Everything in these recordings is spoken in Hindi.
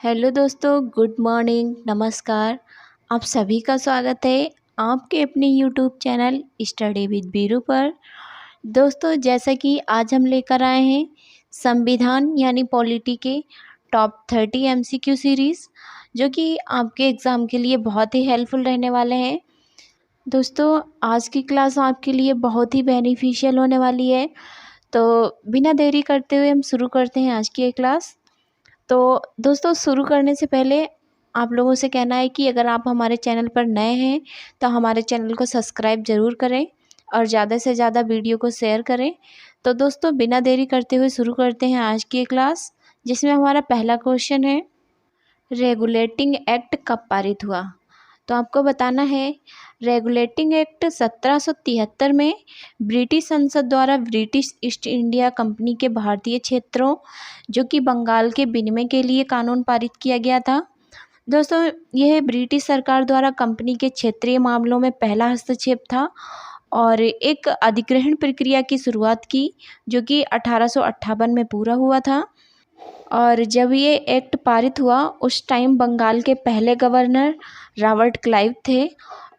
हेलो दोस्तों, गुड मॉर्निंग, नमस्कार। आप सभी का स्वागत है आपके अपने YouTube channel study with Biru पर। दोस्तों, जैसा कि आज हम लेकर आए हैं संविधान यानी पॉलिटी के टॉप 30 एमसीक्यू सीरीज़, जो कि आपके एग्ज़ाम के लिए बहुत ही हेल्पफुल रहने वाले हैं। दोस्तों, आज की क्लास आपके लिए बहुत ही बेनिफिशियल होने वाली है, तो बिना देरी करते हुए हम शुरू करते हैं आज की ये क्लास। तो दोस्तों, शुरू करने से पहले आप लोगों से कहना है कि अगर आप हमारे चैनल पर नए हैं तो हमारे चैनल को सब्सक्राइब ज़रूर करें और ज़्यादा से ज़्यादा वीडियो को शेयर करें। तो दोस्तों, बिना देरी करते हुए शुरू करते हैं आज की क्लास, जिसमें हमारा पहला क्वेश्चन है, रेगुलेटिंग एक्ट कब पारित हुआ? तो आपको बताना है, रेगुलेटिंग एक्ट 1773 में ब्रिटिश संसद द्वारा ब्रिटिश ईस्ट इंडिया कंपनी के भारतीय क्षेत्रों जो कि बंगाल के विनिमय के लिए कानून पारित किया गया था। दोस्तों, यह ब्रिटिश सरकार द्वारा कंपनी के क्षेत्रीय मामलों में पहला हस्तक्षेप था और एक अधिग्रहण प्रक्रिया की शुरुआत की, जो कि 1858 में पूरा हुआ था। और जब ये एक्ट पारित हुआ उस टाइम बंगाल के पहले गवर्नर रॉबर्ट क्लाइव थे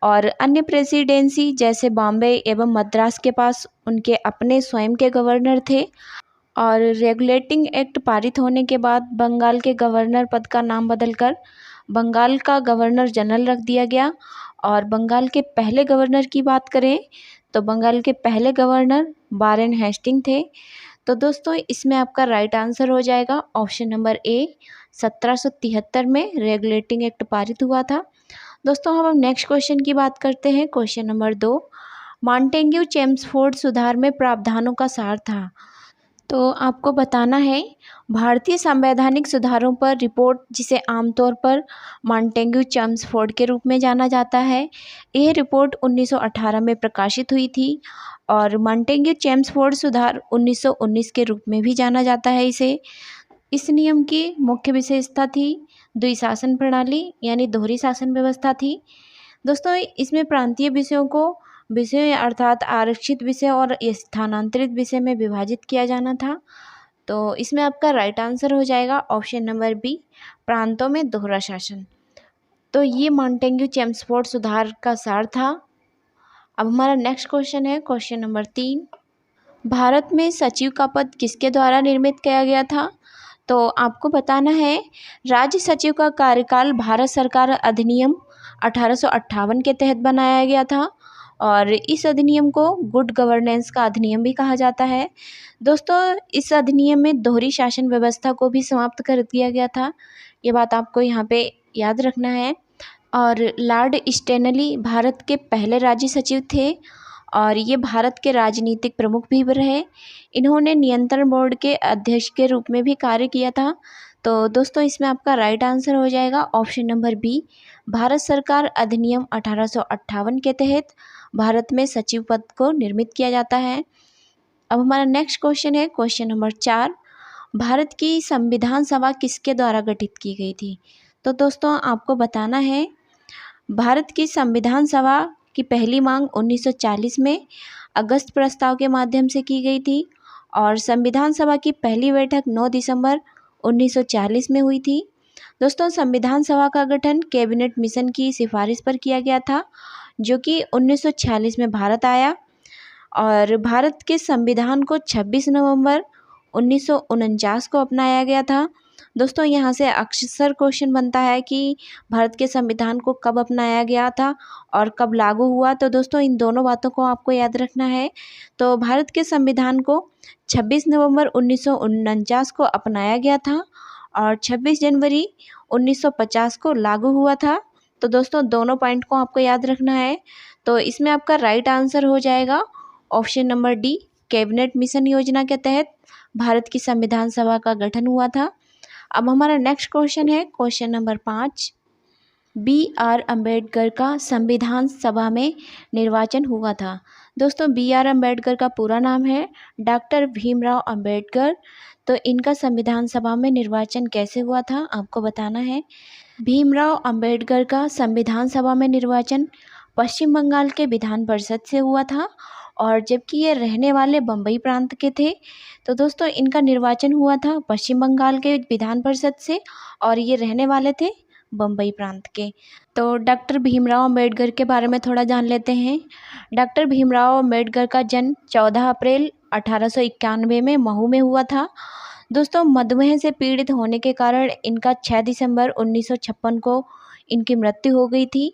और अन्य प्रेसिडेंसी जैसे बॉम्बे एवं मद्रास के पास उनके अपने स्वयं के गवर्नर थे। और रेगुलेटिंग एक्ट पारित होने के बाद बंगाल के गवर्नर पद का नाम बदलकर बंगाल का गवर्नर जनरल रख दिया गया। और बंगाल के पहले गवर्नर की बात करें तो बंगाल के पहले गवर्नर वारेन हेस्टिंग थे। तो दोस्तों, इसमें आपका राइट आंसर हो जाएगा ऑप्शन नंबर ए, 1773 में रेगुलेटिंग एक्ट पारित हुआ था। दोस्तों, हम नेक्स्ट क्वेश्चन की बात करते हैं। क्वेश्चन नंबर 2, मॉन्टेग्यू चेम्सफोर्ड सुधार में प्रावधानों का सार था। तो आपको बताना है, भारतीय संवैधानिक सुधारों पर रिपोर्ट, जिसे आमतौर पर मॉन्टेग्यू चेम्सफोर्ड के रूप में जाना जाता है, यह रिपोर्ट 1918 में प्रकाशित हुई थी। और मॉन्टेग्यू चेम्सफोर्ड सुधार 1919 के रूप में भी जाना जाता है इसे। इस नियम की मुख्य विशेषता थी द्विशासन प्रणाली यानी दोहरी शासन व्यवस्था थी। दोस्तों, इसमें प्रांतीय विषयों को विषय अर्थात आरक्षित विषय और स्थानांतरित विषय में विभाजित किया जाना था। तो इसमें आपका राइट आंसर हो जाएगा ऑप्शन नंबर बी, प्रांतों में दोहरा शासन। तो ये मॉन्टेग्यू चेम्सफोर्ड सुधार का सार था। अब हमारा नेक्स्ट क्वेश्चन है, क्वेश्चन नंबर 3, भारत में सचिव का पद किसके द्वारा निर्मित किया गया था? तो आपको बताना है, राज्य सचिव का कार्यकाल भारत सरकार अधिनियम 1858 के तहत बनाया गया था और इस अधिनियम को गुड गवर्नेंस का अधिनियम भी कहा जाता है। दोस्तों, इस अधिनियम में दोहरी शासन व्यवस्था को भी समाप्त कर दिया गया था, ये बात आपको यहाँ पे याद रखना है। और लॉर्ड स्टैनली भारत के पहले राज्य सचिव थे और ये भारत के राजनीतिक प्रमुख भी रहे। इन्होंने नियंत्रण बोर्ड के अध्यक्ष के रूप में भी कार्य किया था। तो दोस्तों, इसमें आपका राइट आंसर हो जाएगा ऑप्शन नंबर बी, भारत सरकार अधिनियम 1858 के तहत भारत में सचिव पद को निर्मित किया जाता है। अब हमारा नेक्स्ट क्वेश्चन है, क्वेश्चन नंबर 4, भारत की संविधान सभा किसके द्वारा गठित की गई थी? तो दोस्तों, आपको बताना है, भारत की संविधान सभा की पहली मांग 1940 में अगस्त प्रस्ताव के माध्यम से की गई थी और संविधान सभा की पहली बैठक 9 दिसंबर 1940 में हुई थी। दोस्तों, संविधान सभा का गठन कैबिनेट मिशन की सिफारिश पर किया गया था, जो कि 1946 में भारत आया। और भारत के संविधान को 26 नवंबर 1949 को अपनाया गया था। दोस्तों, यहाँ से अक्सर क्वेश्चन बनता है कि भारत के संविधान को कब अपनाया गया था और कब लागू हुआ। तो दोस्तों, इन दोनों बातों को आपको याद रखना है। तो भारत के संविधान को 26 नवंबर 1949 को अपनाया गया था और 26 जनवरी 1950 को लागू हुआ था। तो दोस्तों, दोनों पॉइंट को आपको याद रखना है। तो इसमें आपका राइट आंसर हो जाएगा option number D, cabinet mission योजना के तहत भारत की संविधान सभा का गठन हुआ था। अब हमारा नेक्स्ट क्वेश्चन है, क्वेश्चन नंबर 5, बी.आर. अम्बेडकर का संविधान सभा में निर्वाचन हुआ था। दोस्तों, बी.आर. अम्बेडकर का पूरा नाम है डॉक्टर भीमराव अम्बेडकर। तो इनका संविधान सभा में निर्वाचन कैसे हुआ था, आपको बताना है। भीमराव अम्बेडकर का संविधान सभा में निर्वाचन पश्चिम बंगाल के विधान परिषद से हुआ था और जबकि ये रहने वाले बम्बई प्रांत के थे। तो दोस्तों इनका निर्वाचन हुआ था पश्चिम बंगाल के विधान परिषद से और ये रहने वाले थे बम्बई प्रांत के। तो डॉक्टर भीमराव अम्बेडकर के बारे में थोड़ा जान लेते हैं। डॉक्टर भीमराव अम्बेडकर का जन्म 14 अप्रैल 1891 में महू में हुआ था। दोस्तों मधुमेह से पीड़ित होने के कारण इनका 6 दिसंबर 1956 को इनकी मृत्यु हो गई थी।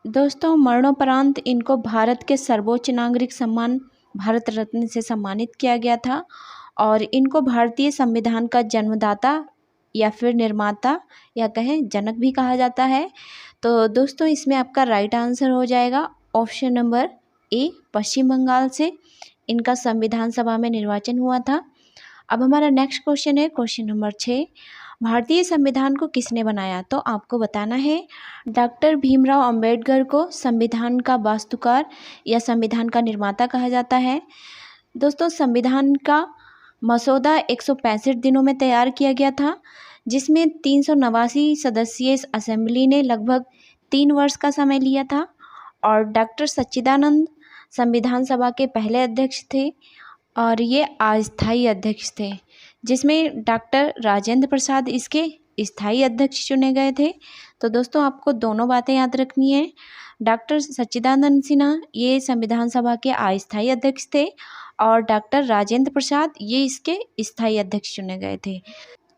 दोस्तों मरणोपरांत इनको भारत के सर्वोच्च नागरिक सम्मान भारत रत्न से सम्मानित किया गया था और इनको भारतीय संविधान का जन्मदाता या फिर निर्माता या कहें जनक भी कहा जाता है। तो दोस्तों इसमें आपका राइट आंसर हो जाएगा ऑप्शन नंबर ए, पश्चिम बंगाल से इनका संविधान सभा में निर्वाचन हुआ था। अब हमारा नेक्स्ट क्वेश्चन है क्वेश्चन नंबर 6, भारतीय संविधान को किसने बनाया? तो आपको बताना है डॉक्टर भीमराव अंबेडकर को संविधान का वास्तुकार या संविधान का निर्माता कहा जाता है। दोस्तों संविधान का मसौदा 165 दिनों में तैयार किया गया था, जिसमें 389 सदस्यीय असेंबली ने लगभग 3 वर्ष का समय लिया था और डॉक्टर सच्चिदानंद संविधान सभा के पहले अध्यक्ष थे और ये अस्थायी अध्यक्ष थे, जिसमें डॉक्टर राजेंद्र प्रसाद इसके स्थायी अध्यक्ष चुने गए थे। तो दोस्तों आपको दोनों बातें याद रखनी है, डॉक्टर सच्चिदानंद सिन्हा ये संविधान सभा के अस्थायी अध्यक्ष थे और डॉक्टर राजेंद्र प्रसाद ये इसके स्थायी अध्यक्ष चुने गए थे।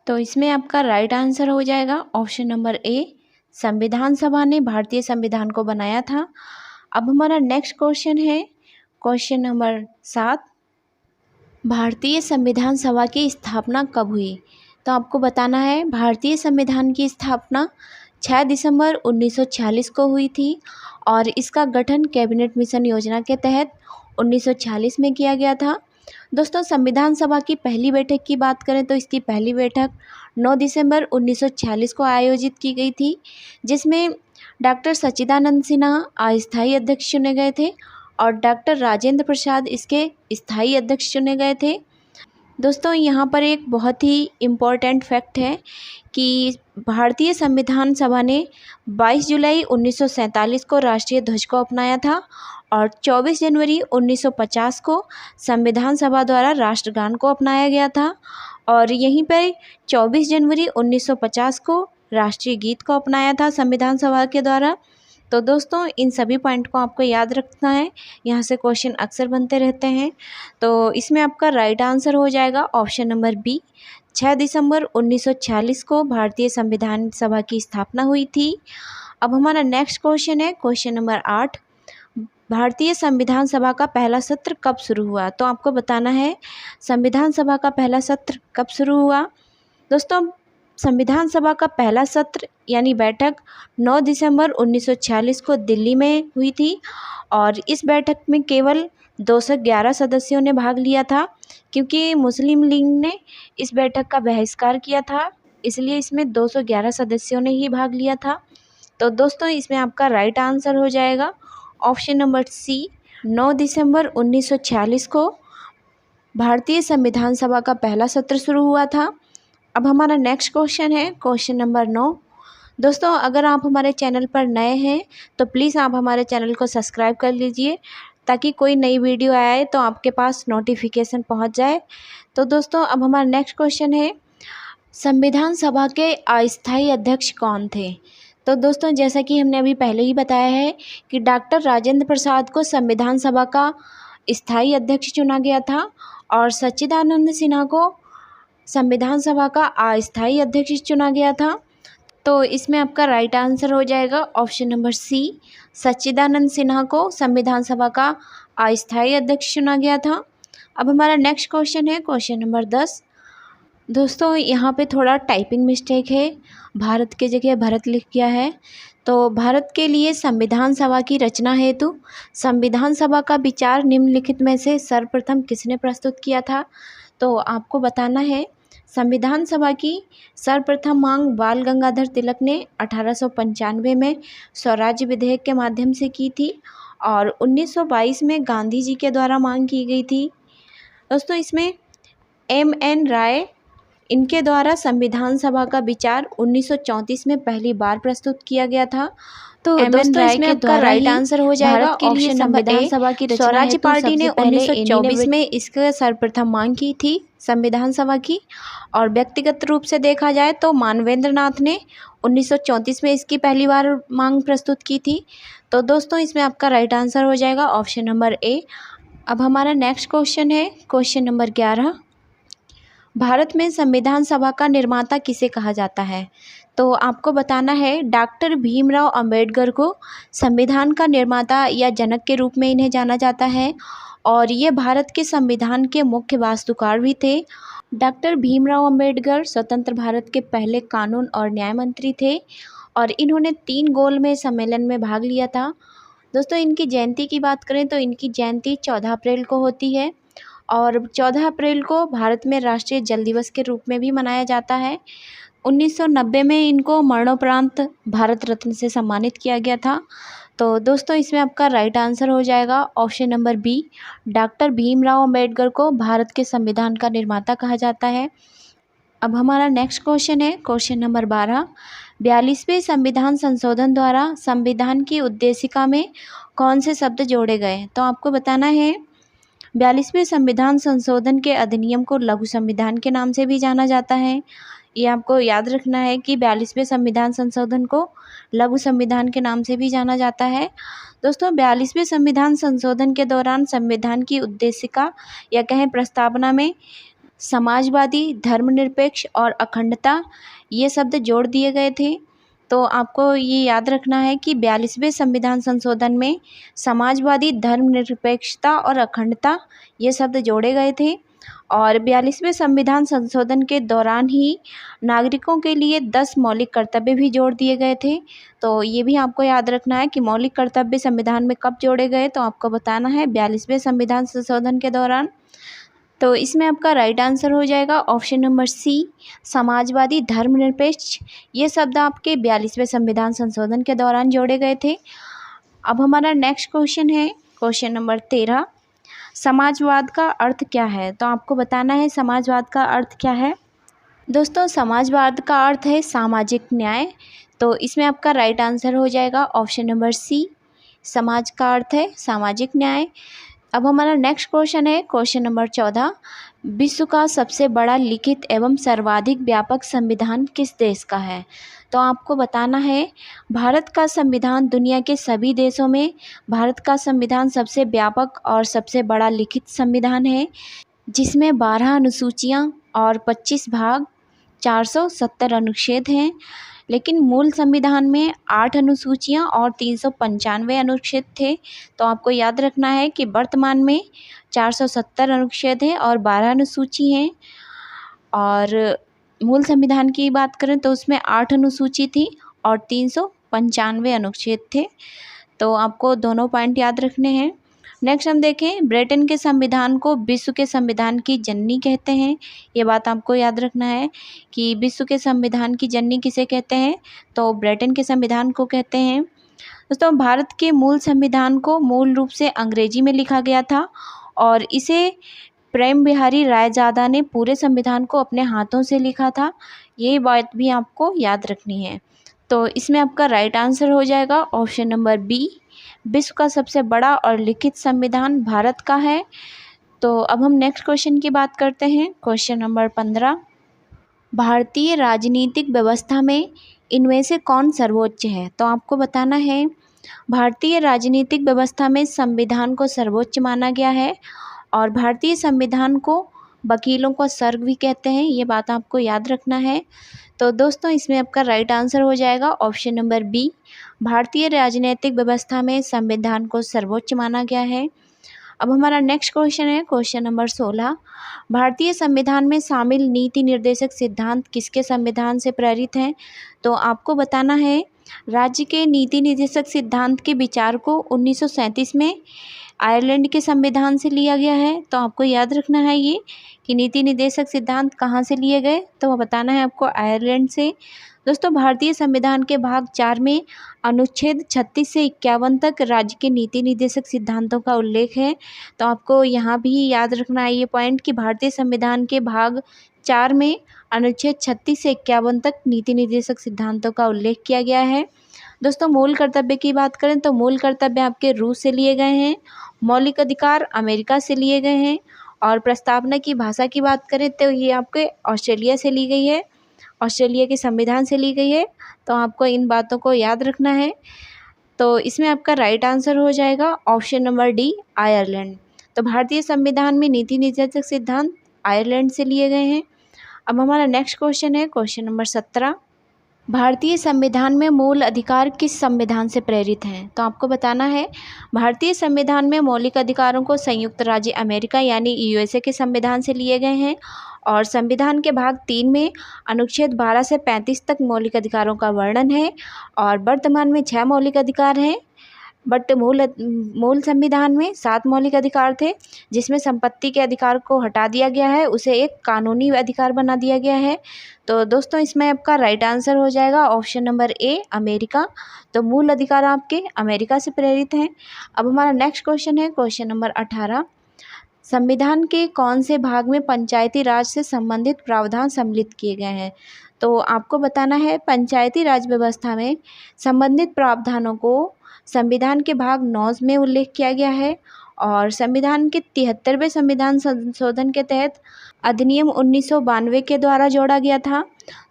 तो इसमें आपका राइट आंसर हो जाएगा ऑप्शन नंबर ए, संविधान सभा ने भारतीय संविधान को बनाया था। अब हमारा नेक्स्ट क्वेश्चन है क्वेश्चन नंबर 7, भारतीय संविधान सभा की स्थापना कब हुई? तो आपको बताना है भारतीय संविधान की स्थापना 6 दिसंबर 1946 को हुई थी और इसका गठन कैबिनेट मिशन योजना के तहत 1946 में किया गया था। दोस्तों संविधान सभा की पहली बैठक की बात करें तो इसकी पहली बैठक 9 दिसंबर 1946 को आयोजित की गई थी, जिसमें डॉक्टर सच्चिदानंद सिन्हा अस्थायी अध्यक्ष चुने गए थे और डॉक्टर राजेंद्र प्रसाद इसके स्थायी अध्यक्ष चुने गए थे। दोस्तों यहाँ पर एक बहुत ही इम्पोर्टेंट फैक्ट है कि भारतीय संविधान सभा ने 22 जुलाई 1947 को राष्ट्रीय ध्वज को अपनाया था और 24 जनवरी 1950 को संविधान सभा द्वारा राष्ट्रगान को अपनाया गया था और यहीं पर 24 जनवरी 1950 को राष्ट्रीय गीत को अपनाया था संविधान सभा के द्वारा। तो दोस्तों इन सभी पॉइंट को आपको याद रखना है, यहाँ से क्वेश्चन अक्सर बनते रहते हैं। तो इसमें आपका राइट आंसर हो जाएगा ऑप्शन नंबर बी, 6 दिसंबर 1946 को भारतीय संविधान सभा की स्थापना हुई थी। अब हमारा नेक्स्ट क्वेश्चन है क्वेश्चन नंबर 8, भारतीय संविधान सभा का पहला सत्र कब शुरू हुआ? तो आपको बताना है संविधान सभा का पहला सत्र कब शुरू हुआ। दोस्तों संविधान सभा का पहला सत्र यानी बैठक 9 दिसंबर 1946 को दिल्ली में हुई थी और इस बैठक में केवल 211 सदस्यों ने भाग लिया था, क्योंकि मुस्लिम लीग ने इस बैठक का बहिष्कार किया था, इसलिए इसमें 211 सदस्यों ने ही भाग लिया था। तो दोस्तों इसमें आपका राइट आंसर हो जाएगा ऑप्शन नंबर सी, 9 दिसंबर 1946 को भारतीय संविधान सभा का पहला सत्र शुरू हुआ था। अब हमारा नेक्स्ट क्वेश्चन है क्वेश्चन नंबर 9। दोस्तों अगर आप हमारे चैनल पर नए हैं तो प्लीज़ आप हमारे चैनल को सब्सक्राइब कर लीजिए ताकि कोई नई वीडियो आए तो आपके पास नोटिफिकेशन पहुंच जाए। तो दोस्तों अब हमारा नेक्स्ट क्वेश्चन है, संविधान सभा के अस्थायी अध्यक्ष कौन थे? तो दोस्तों जैसा कि हमने अभी पहले ही बताया है कि डॉक्टर राजेंद्र प्रसाद को संविधान सभा का स्थायी अध्यक्ष चुना गया था और सच्चिदानंद सिन्हा को संविधान सभा का अस्थायी अध्यक्ष चुना गया था। तो इसमें आपका राइट आंसर हो जाएगा ऑप्शन नंबर सी, सच्चिदानंद सिन्हा को संविधान सभा का अस्थायी अध्यक्ष चुना गया था। अब हमारा नेक्स्ट क्वेश्चन है क्वेश्चन नंबर 10। दोस्तों यहाँ पे थोड़ा टाइपिंग मिस्टेक है, भारत के जगह भरत लिख गया है। तो भारत के लिए संविधान सभा की रचना हेतु संविधान सभा का विचार निम्नलिखित में से सर्वप्रथम किसने प्रस्तुत किया था? तो आपको बताना है संविधान सभा की सर्वप्रथम मांग बाल गंगाधर तिलक ने 1895 में स्वराज्य विधेयक के माध्यम से की थी और 1922 में गांधी जी के द्वारा मांग की गई थी। दोस्तों इसमें M.N. राय इनके द्वारा संविधान सभा का विचार 1934 में पहली बार प्रस्तुत किया गया था। तो दोस्तों इसमें आपका राइट आंसर हो जाएगा ऑप्शन नंबर ए। स्वराज्य पार्टी ने 1924 में इसका सर्वप्रथम मांग की थी संविधान सभा की, और व्यक्तिगत रूप से देखा जाए तो मानवेंद्र नाथ ने 1934 में इसकी पहली बार मांग प्रस्तुत की थी। तो दोस्तों इसमें आपका राइट आंसर हो जाएगा ऑप्शन नंबर ए। अब हमारा नेक्स्ट क्वेश्चन है क्वेश्चन नंबर 11। भारत में संविधान सभा का निर्माता किसे कहा जाता है? तो आपको बताना है डॉक्टर भीमराव अंबेडकर को संविधान का निर्माता या जनक के रूप में इन्हें जाना जाता है, और ये भारत के संविधान के मुख्य वास्तुकार भी थे। डॉक्टर भीमराव अंबेडकर स्वतंत्र भारत के पहले कानून और न्याय मंत्री थे, और इन्होंने 3 गोलमेज सम्मेलन में भाग लिया था। दोस्तों इनकी जयंती की बात करें तो इनकी जयंती 14 अप्रैल को होती है, और 14 अप्रैल को भारत में राष्ट्रीय जल दिवस के रूप में भी मनाया जाता है। 1990 में इनको मरणोपरांत भारत रत्न से सम्मानित किया गया था। तो दोस्तों इसमें आपका राइट आंसर हो जाएगा option number B. Doctor Bhimrao Ambedkar को भारत के संविधान का निर्माता कहा जाता है। अब हमारा नेक्स्ट क्वेश्चन है क्वेश्चन नंबर 12। 42वें संविधान संशोधन द्वारा संविधान की उद्देशिका में कौन से शब्द जोड़े गए? तो आपको बताना है 42वें संविधान संशोधन के अधिनियम को लघु संविधान के नाम से भी जाना जाता है। ये आपको याद रखना है कि 42वें संविधान संशोधन को लघु संविधान के नाम से भी जाना जाता है। दोस्तों 42वें संविधान संशोधन के दौरान संविधान की उद्देशिका या कहें प्रस्तावना में समाजवादी, धर्मनिरपेक्ष और अखंडता ये शब्द जोड़ दिए गए थे। तो आपको ये याद रखना है कि 42वें संविधान संशोधन में समाजवादी, धर्मनिरपेक्षता और अखंडता ये शब्द जोड़े गए थे, और 42वें संविधान संशोधन के दौरान ही नागरिकों के लिए 10 मौलिक कर्तव्य भी जोड़ दिए गए थे। तो ये भी आपको याद रखना है कि मौलिक कर्तव्य संविधान में कब जोड़े गए, तो आपको बताना है 42वें संविधान संशोधन के दौरान। तो इसमें आपका राइट आंसर हो जाएगा ऑप्शन नंबर सी, समाजवादी, धर्मनिरपेक्ष ये शब्द आपके 42वें संविधान संशोधन के दौरान जोड़े गए थे। अब हमारा नेक्स्ट क्वेश्चन है क्वेश्चन नंबर 13। समाजवाद का अर्थ क्या है? तो आपको बताना है समाजवाद का अर्थ क्या है। दोस्तों समाजवाद का अर्थ है सामाजिक न्याय। तो इसमें आपका राइट आंसर हो जाएगा ऑप्शन नंबर सी, समाज का अर्थ है सामाजिक न्याय। अब हमारा नेक्स्ट क्वेश्चन है क्वेश्चन नंबर 14। विश्व का सबसे बड़ा लिखित एवं सर्वाधिक व्यापक संविधान किस देश का है? तो आपको बताना है भारत का संविधान दुनिया के सभी देशों में भारत का संविधान सबसे व्यापक और सबसे बड़ा लिखित संविधान है, जिसमें 12 अनुसूचियाँ और 25 भाग 470 अनुच्छेद हैं। लेकिन मूल संविधान में 8 अनुसूचियाँ और 395 अनुच्छेद थे। तो आपको याद रखना है कि वर्तमान में 470 अनुच्छेद हैं और 12 अनुसूची हैं, और मूल संविधान की बात करें तो उसमें 8 अनुसूची थी और 395 अनुच्छेद थे। तो आपको दोनों पॉइंट याद रखने हैं। नेक्स्ट हम देखें, ब्रिटेन के संविधान को विश्व के संविधान की जननी कहते हैं। ये बात आपको याद रखना है कि विश्व के संविधान की जननी किसे कहते हैं, तो ब्रिटेन के संविधान को कहते हैं। दोस्तों भारत के मूल संविधान को मूल रूप से अंग्रेजी में लिखा गया था, और इसे प्रेम बिहारी रायजादा ने पूरे संविधान को अपने हाथों से लिखा था। ये बात भी आपको याद रखनी है। तो इसमें आपका राइट आंसर हो जाएगा ऑप्शन नंबर बी, विश्व का सबसे बड़ा और लिखित संविधान भारत का है। तो अब हम नेक्स्ट क्वेश्चन की बात करते हैं क्वेश्चन नंबर 15। भारतीय राजनीतिक व्यवस्था में इनमें से कौन सर्वोच्च है? तो आपको बताना है भारतीय राजनीतिक व्यवस्था में संविधान को सर्वोच्च माना गया है, और भारतीय संविधान को वकीलों का स्वर्ग भी कहते हैं। ये बात आपको याद रखना है। तो दोस्तों इसमें आपका राइट आंसर हो जाएगा ऑप्शन नंबर बी, भारतीय राजनीतिक व्यवस्था में संविधान को सर्वोच्च माना गया है। अब हमारा नेक्स्ट क्वेश्चन है क्वेश्चन नंबर 16। भारतीय संविधान में शामिल नीति निर्देशक सिद्धांत किसके संविधान से प्रेरित हैं? तो आपको बताना है राज्य के नीति निर्देशक सिद्धांत के विचार को 1937 में आयरलैंड के संविधान से लिया गया है। तो आपको याद रखना है ये कि नीति निर्देशक सिद्धांत कहाँ से लिए गए, तो वो बताना है आपको आयरलैंड से। दोस्तों भारतीय संविधान के भाग 4 में अनुच्छेद 36 से 51 तक राज्य के नीति निर्देशक सिद्धांतों का उल्लेख है। तो आपको यहाँ भी याद रखना है ये पॉइंट कि भारतीय संविधान के भाग 4 में अनुच्छेद 36 से 51 तक नीति निर्देशक सिद्धांतों का उल्लेख किया गया है। दोस्तों मूल कर्तव्य की बात करें तो मूल कर्तव्य आपके रूस से लिए गए हैं, मौलिक अधिकार अमेरिका से लिए गए हैं और प्रस्तावना की भाषा की बात करें तो ये आपके ऑस्ट्रेलिया से ली गई है, ऑस्ट्रेलिया के संविधान से ली गई है। तो आपको इन बातों को याद रखना है। तो इसमें आपका राइट आंसर हो जाएगा ऑप्शन नंबर डी, आयरलैंड। तो भारतीय संविधान में नीति निर्देशक सिद्धांत आयरलैंड से लिए गए हैं। अब हमारा नेक्स्ट क्वेश्चन है क्वेश्चन नंबर 17। भारतीय संविधान में मूल अधिकार किस संविधान से प्रेरित हैं? तो आपको बताना है भारतीय संविधान में मौलिक अधिकारों को संयुक्त राज्य अमेरिका यानी यूएसए के संविधान से लिए गए हैं और संविधान के भाग 3 में अनुच्छेद 12 से 35 तक मौलिक अधिकारों का वर्णन है और वर्तमान में 6 मौलिक अधिकार हैं। बट मूल संविधान में 7 मौलिक अधिकार थे, जिसमें संपत्ति के अधिकार को हटा दिया गया है, उसे एक कानूनी अधिकार बना दिया गया है। तो दोस्तों इसमें आपका राइट आंसर हो जाएगा ऑप्शन नंबर ए, अमेरिका। तो मूल अधिकार आपके अमेरिका से प्रेरित हैं। अब हमारा नेक्स्ट क्वेश्चन है क्वेश्चन नंबर 18। संविधान के कौन से भाग में पंचायती राज से संबंधित प्रावधान सम्मिलित किए गए हैं? तो आपको बताना है पंचायती राज व्यवस्था में संबंधित प्रावधानों को संविधान के भाग 9 में उल्लेख किया गया है और संविधान के 73वें संविधान संशोधन के तहत अधिनियम 1992 के द्वारा जोड़ा गया था।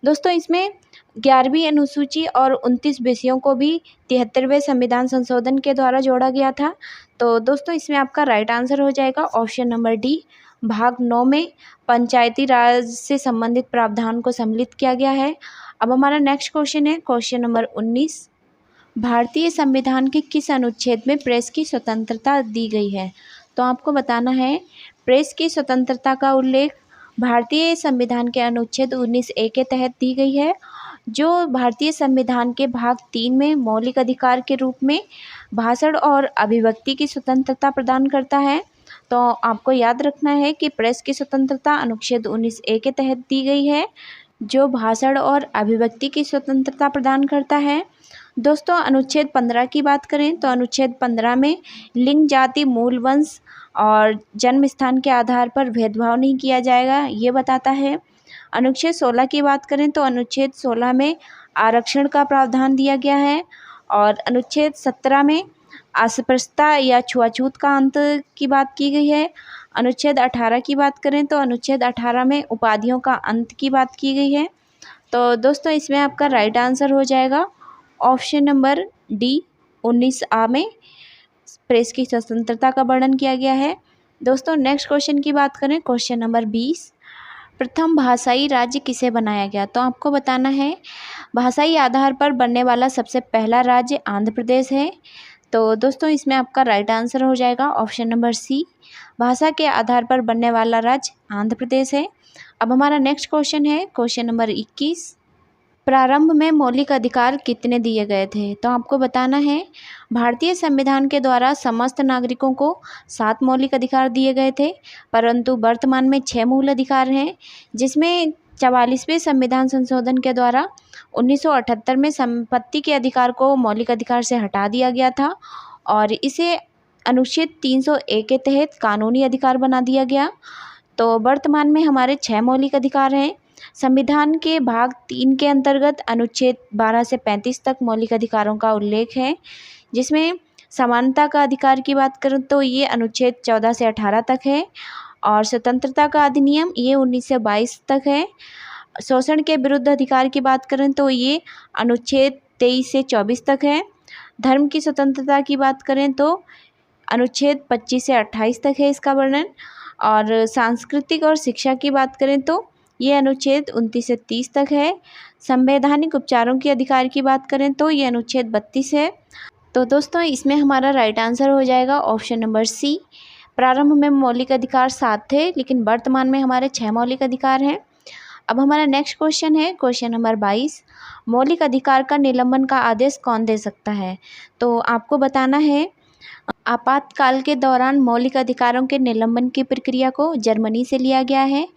दोस्तों इसमें 11वीं अनुसूची और 29 विषयों को भी 73वें संविधान संशोधन के द्वारा जोड़ा गया था। तो दोस्तों इसमें आपका राइट आंसर हो जाएगा ऑप्शन नंबर डी, भाग 9 में पंचायती राज से संबंधित प्रावधान को सम्मिलित किया गया है। अब हमारा नेक्स्ट क्वेश्चन है क्वेश्चन नंबर 19। भारतीय संविधान के किस अनुच्छेद में प्रेस की स्वतंत्रता दी गई है? तो आपको बताना है प्रेस की स्वतंत्रता का उल्लेख भारतीय संविधान के अनुच्छेद 19A के तहत दी गई है, जो भारतीय संविधान के भाग 3 में मौलिक अधिकार के रूप में भाषण और अभिव्यक्ति की स्वतंत्रता प्रदान करता है। तो आपको याद रखना है कि प्रेस की स्वतंत्रता अनुच्छेद 19A के तहत दी गई है, जो भाषण और अभिव्यक्ति की स्वतंत्रता प्रदान करता है। दोस्तों अनुच्छेद 15 की बात करें तो अनुच्छेद 15 में लिंग, जाति, मूल वंश और जन्म स्थान के आधार पर भेदभाव नहीं किया जाएगा, ये बताता है। अनुच्छेद 16 की बात करें तो अनुच्छेद 16 में आरक्षण का प्रावधान दिया गया है और अनुच्छेद 17 में अस्पृश्यता या छुआछूत का अंत की बात की गई है। अनुच्छेद 18 की बात करें तो अनुच्छेद 18 में उपाधियों का अंत की बात की गई है। तो दोस्तों इसमें आपका राइट आंसर हो जाएगा ऑप्शन नंबर डी, 19A में प्रेस की स्वतंत्रता का वर्णन किया गया है। दोस्तों नेक्स्ट क्वेश्चन की बात करें क्वेश्चन नंबर 20। प्रथम भाषाई राज्य किसे बनाया गया? तो आपको बताना है भाषाई आधार पर बनने वाला सबसे पहला राज्य आंध्र प्रदेश है। तो दोस्तों इसमें आपका राइट आंसर हो जाएगा ऑप्शन नंबर सी, भाषा के आधार पर बनने वाला राज्य आंध्र प्रदेश है। अब हमारा नेक्स्ट क्वेश्चन है क्वेश्चन नंबर 21। प्रारंभ में मौलिक अधिकार कितने दिए गए थे? तो आपको बताना है भारतीय संविधान के द्वारा समस्त नागरिकों को 7 मौलिक अधिकार दिए गए थे, परंतु वर्तमान में 6 मूल अधिकार हैं, जिसमें 44वें संविधान संशोधन के द्वारा 1978 में संपत्ति के अधिकार को मौलिक अधिकार से हटा दिया गया था और इसे अनुच्छेद 301 के तहत कानूनी अधिकार बना दिया गया। तो वर्तमान में हमारे 6 मौलिक अधिकार हैं। संविधान के भाग 3 के अंतर्गत अनुच्छेद 12 से 35 तक मौलिक अधिकारों का उल्लेख है, जिसमें समानता का अधिकार की बात करें तो ये अनुच्छेद 14 से 18 तक है और स्वतंत्रता का अधिनियम ये 1922 तक है। शोषण के विरुद्ध अधिकार की बात करें तो ये अनुच्छेद 23 से 24 तक है। धर्म की स्वतंत्रता की बात करें तो अनुच्छेद 25 से 28 तक है इसका वर्णन और सांस्कृतिक और शिक्षा की बात करें तो ये अनुच्छेद 29 से 30 तक है। संवैधानिक उपचारों के अधिकार की बात करें तो ये अनुच्छेद 32 है। तो दोस्तों इसमें हमारा राइट आंसर हो जाएगा ऑप्शन नंबर सी, प्रारंभ में मौलिक अधिकार 7 थे लेकिन वर्तमान में हमारे 6 मौलिक अधिकार हैं। अब हमारा नेक्स्ट क्वेश्चन है क्वेश्चन नंबर 22। मौलिक अधिकार का निलंबन का आदेश कौन दे सकता है? तो आपको बताना है आपातकाल के दौरान मौलिक अधिकारों के निलंबन की प्रक्रिया को जर्मनी से लिया गया है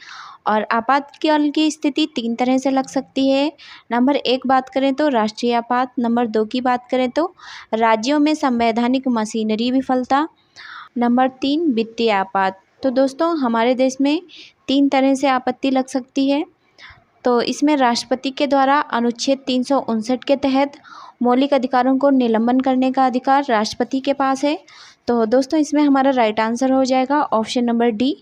और आपातकाल की स्थिति 3 तरह से लग सकती है। नंबर 1 बात करें तो राष्ट्रीय आपात, नंबर 2 की बात करें तो राज्यों में संवैधानिक मशीनरी विफलता, नंबर 3 वित्तीय आपात। तो दोस्तों हमारे देश में 3 तरह से आपत्ति लग सकती है। तो इसमें राष्ट्रपति के द्वारा अनुच्छेद 359 के तहत मौलिक अधिकारों को निलंबन करने का अधिकार राष्ट्रपति के पास है। तो दोस्तों इसमें हमारा राइट आंसर हो जाएगा ऑप्शन नंबर डी।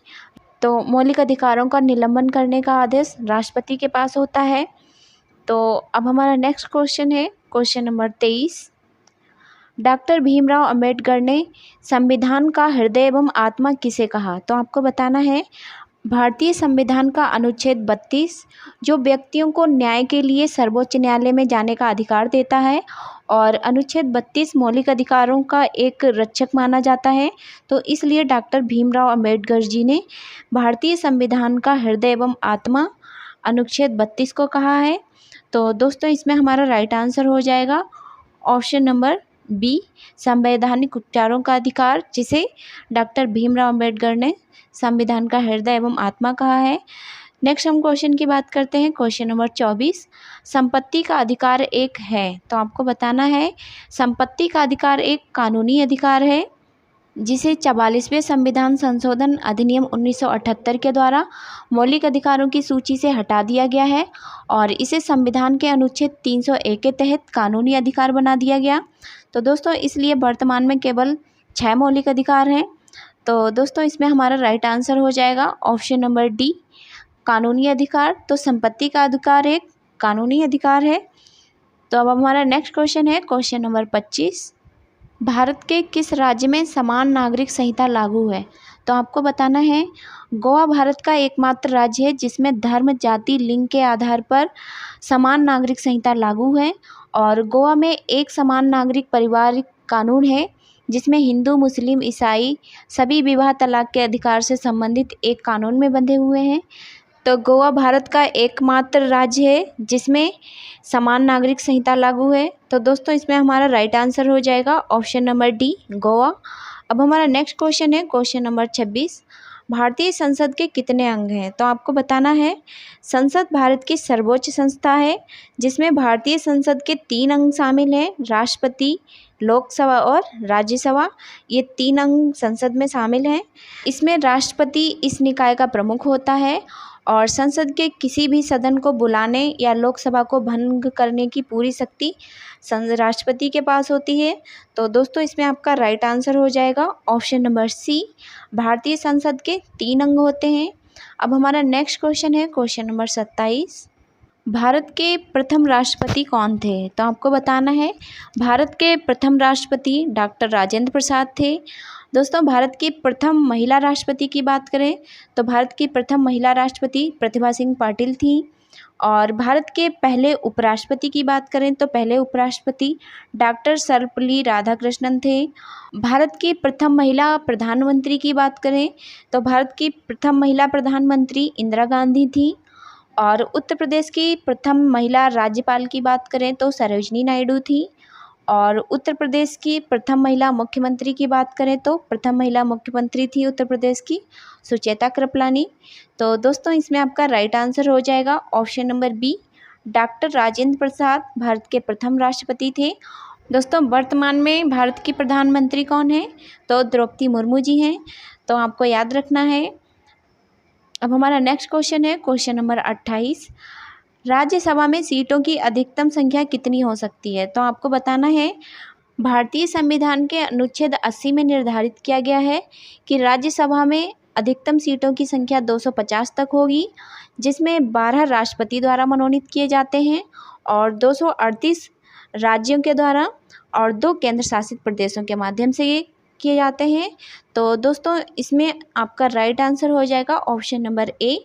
तो मौलिक अधिकारों का निलंबन करने का आदेश राष्ट्रपति के पास होता है। तो अब हमारा नेक्स्ट क्वेश्चन है question number 23। Doctor Bhimrao Ambedkar ने संविधान का हृदय एवं आत्मा किसे कहा? तो आपको बताना है भारतीय संविधान का अनुच्छेद 32 जो व्यक्तियों को न्याय के लिए सर्वोच्च न्यायालय में जाने का अधिकार देता है और अनुच्छेद 32 मौलिक अधिकारों का एक रक्षक माना जाता है। तो इसलिए डॉक्टर भीमराव अंबेडकर जी ने भारतीय संविधान का हृदय एवं आत्मा अनुच्छेद 32 को कहा है। तो दोस्तों इसमें हमारा राइट आंसर हो जाएगा ऑप्शन नंबर बी, संवैधानिक उपचारों का अधिकार, जिसे डॉक्टर भीमराव अंबेडकर ने संविधान का हृदय एवं आत्मा कहा है। नेक्स्ट हम क्वेश्चन की बात करते हैं क्वेश्चन नंबर 24। संपत्ति का अधिकार एक है। तो आपको बताना है संपत्ति का अधिकार एक कानूनी अधिकार है जिसे 44वें संविधान संशोधन अधिनियम 1978 के द्वारा मौलिक अधिकारों की सूची से हटा दिया गया है और इसे संविधान के अनुच्छेद 301 के तहत कानूनी अधिकार बना दिया गया। तो दोस्तों इसलिए वर्तमान में केवल 6 मौलिक अधिकार हैं। तो दोस्तों इसमें हमारा राइट आंसर हो जाएगा ऑप्शन नंबर डी, कानूनी अधिकार। तो संपत्ति का अधिकार एक कानूनी अधिकार है। तो अब हमारा नेक्स्ट क्वेश्चन है क्वेश्चन नंबर 25। भारत के किस राज्य में समान नागरिक संहिता लागू है? तो आपको बताना है गोवा भारत का एकमात्र राज्य है जिसमें धर्म, जाति, लिंग के आधार पर समान नागरिक संहिता लागू है और गोवा में एक समान नागरिक पारिवारिक कानून है जिसमें हिंदू, मुस्लिम, ईसाई सभी विवाह तलाक के अधिकार से संबंधित एक कानून में बंधे हुए हैं। तो गोवा भारत का एकमात्र राज्य है जिसमें समान नागरिक संहिता लागू है। तो दोस्तों इसमें हमारा राइट आंसर हो जाएगा ऑप्शन नंबर डी, गोवा। अब हमारा नेक्स्ट क्वेश्चन है क्वेश्चन नंबर 26। भारतीय संसद के कितने अंग हैं? तो आपको बताना है संसद भारत की सर्वोच्च संस्था है जिसमें भारतीय संसद के 3 अंग शामिल हैं, राष्ट्रपति, लोकसभा और राज्यसभा। ये 3 अंग संसद में शामिल हैं। इसमें राष्ट्रपति इस निकाय का प्रमुख होता है और संसद के किसी भी सदन को बुलाने या लोकसभा को भंग करने की पूरी शक्ति राष्ट्रपति के पास होती है। तो दोस्तों इसमें आपका राइट आंसर हो जाएगा ऑप्शन नंबर सी, भारतीय संसद के 3 अंग होते हैं। अब हमारा नेक्स्ट क्वेश्चन है क्वेश्चन नंबर 27। भारत के प्रथम राष्ट्रपति कौन थे? तो आपको बताना है भारत के प्रथम राष्ट्रपति डॉक्टर राजेंद्र प्रसाद थे। दोस्तों भारत की प्रथम महिला राष्ट्रपति की बात करें तो भारत की प्रथम महिला राष्ट्रपति प्रतिभा सिंह पाटिल थी और भारत के पहले उपराष्ट्रपति की बात करें तो पहले उपराष्ट्रपति डॉक्टर सर्वपल्ली राधाकृष्णन थे। भारत की प्रथम महिला प्रधानमंत्री की बात करें तो भारत की प्रथम महिला प्रधानमंत्री इंदिरा गांधी थी और उत्तर प्रदेश की प्रथम महिला राज्यपाल की बात करें तो सरोजिनी नायडू थी और उत्तर प्रदेश की प्रथम महिला मुख्यमंत्री की बात करें तो प्रथम महिला मुख्यमंत्री थी उत्तर प्रदेश की सुचेता कृपलानी। तो दोस्तों इसमें आपका राइट आंसर हो जाएगा option number B, doctor Rajendra Prasad Bharat के प्रथम राष्ट्रपति थे। दोस्तों वर्तमान में भारत की प्रधानमंत्री कौन है? तो द्रौपदी मुर्मू जी हैं। तो आपको याद रखना है। अब हमारा नेक्स्ट क्वेश्चन है क्वेश्चन नंबर 28। राज्यसभा में सीटों की अधिकतम संख्या कितनी हो सकती है? तो आपको बताना है भारतीय संविधान के अनुच्छेद 80 में निर्धारित किया गया है कि राज्यसभा में अधिकतम सीटों की संख्या 250 तक होगी जिसमें 12 राष्ट्रपति द्वारा मनोनीत किए जाते हैं और 238 राज्यों के द्वारा और 2 केंद्र शासित प्रदेशों के माध्यम से ये किए जाते हैं। तो दोस्तों इसमें आपका राइट आंसर हो जाएगा ऑप्शन नंबर ए,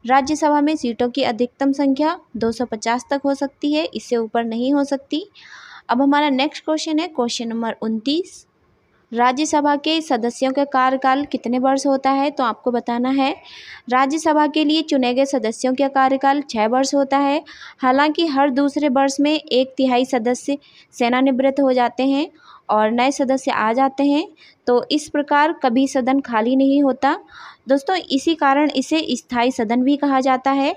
राज्यसभा में सीटों की अधिकतम संख्या 250 तक हो सकती है, इससे ऊपर नहीं हो सकती। अब हमारा नेक्स्ट क्वेश्चन है क्वेश्चन नंबर 29। राज्यसभा के सदस्यों का कार्यकाल कितने वर्ष होता है? तो आपको बताना है राज्यसभा के लिए चुने गए सदस्यों का कार्यकाल 6 वर्ष होता है। हालांकि हर दूसरे वर्ष में 1/3 सदस्य सेवानिवृत्त हो जाते हैं और नए सदस्य आ जाते हैं। तो इस प्रकार कभी सदन खाली नहीं होता। दोस्तों इसी कारण इसे स्थायी सदन भी कहा जाता है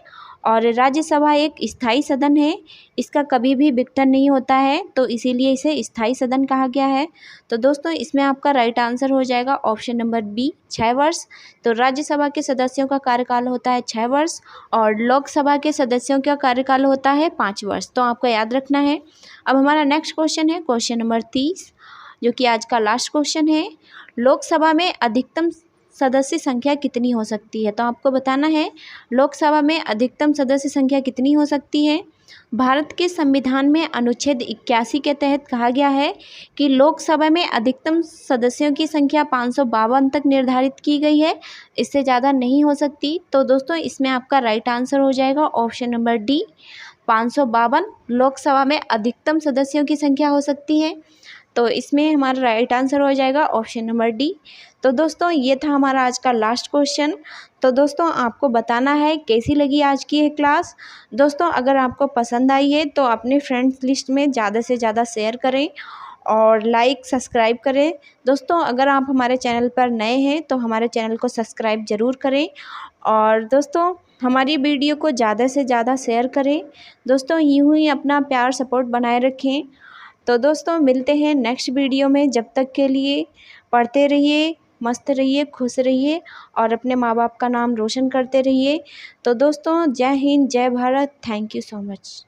और राज्यसभा एक स्थायी सदन है, इसका कभी भी विघटन नहीं होता है, तो इसीलिए इसे स्थायी सदन कहा गया है। तो दोस्तों इसमें आपका राइट आंसर हो जाएगा ऑप्शन नंबर बी 6 वर्ष। तो राज्यसभा के सदस्यों का कार्यकाल होता है 6 वर्ष और लोकसभा के सदस्यों का कार्यकाल होता है 5 वर्ष, तो आपको याद रखना है। अब हमारा नेक्स्ट क्वेश्चन है क्वेश्चन नंबर 30, जो कि आज का लास्ट क्वेश्चन है। लोकसभा में अधिकतम सदस्य संख्या कितनी हो सकती है? तो आपको बताना है लोकसभा में अधिकतम सदस्य संख्या कितनी हो सकती है। भारत के संविधान में अनुच्छेद 81 के तहत कहा गया है कि लोकसभा में अधिकतम सदस्यों की संख्या 552 तक निर्धारित की गई है, इससे ज़्यादा नहीं हो सकती। तो दोस्तों इसमें आपका राइट आंसर हो जाएगा ऑप्शन नंबर डी 552 लोकसभा में अधिकतम सदस्यों की संख्या हो सकती है। तो इसमें हमारा राइट आंसर हो जाएगा ऑप्शन नंबर डी। तो दोस्तों ये था हमारा आज का लास्ट क्वेश्चन। तो दोस्तों आपको बताना है कैसी लगी आज की ये क्लास। दोस्तों अगर आपको पसंद आई है तो अपने फ्रेंड्स लिस्ट में ज़्यादा से ज़्यादा शेयर करें और लाइक सब्सक्राइब करें। दोस्तों अगर आप हमारे चैनल पर नए हैं तो हमारे चैनल को सब्सक्राइब ज़रूर करें और दोस्तों हमारी वीडियो को ज़्यादा से ज़्यादा शेयर करें। दोस्तों यूँ ही अपना प्यार सपोर्ट बनाए रखें। तो दोस्तों मिलते हैं नेक्स्ट वीडियो में, जब तक के लिए पढ़ते रहिए, मस्त रहिए, खुश रहिए और अपने माँ बाप का नाम रोशन करते रहिए। तो दोस्तों जय हिंद, जय Bharat, thank you so much.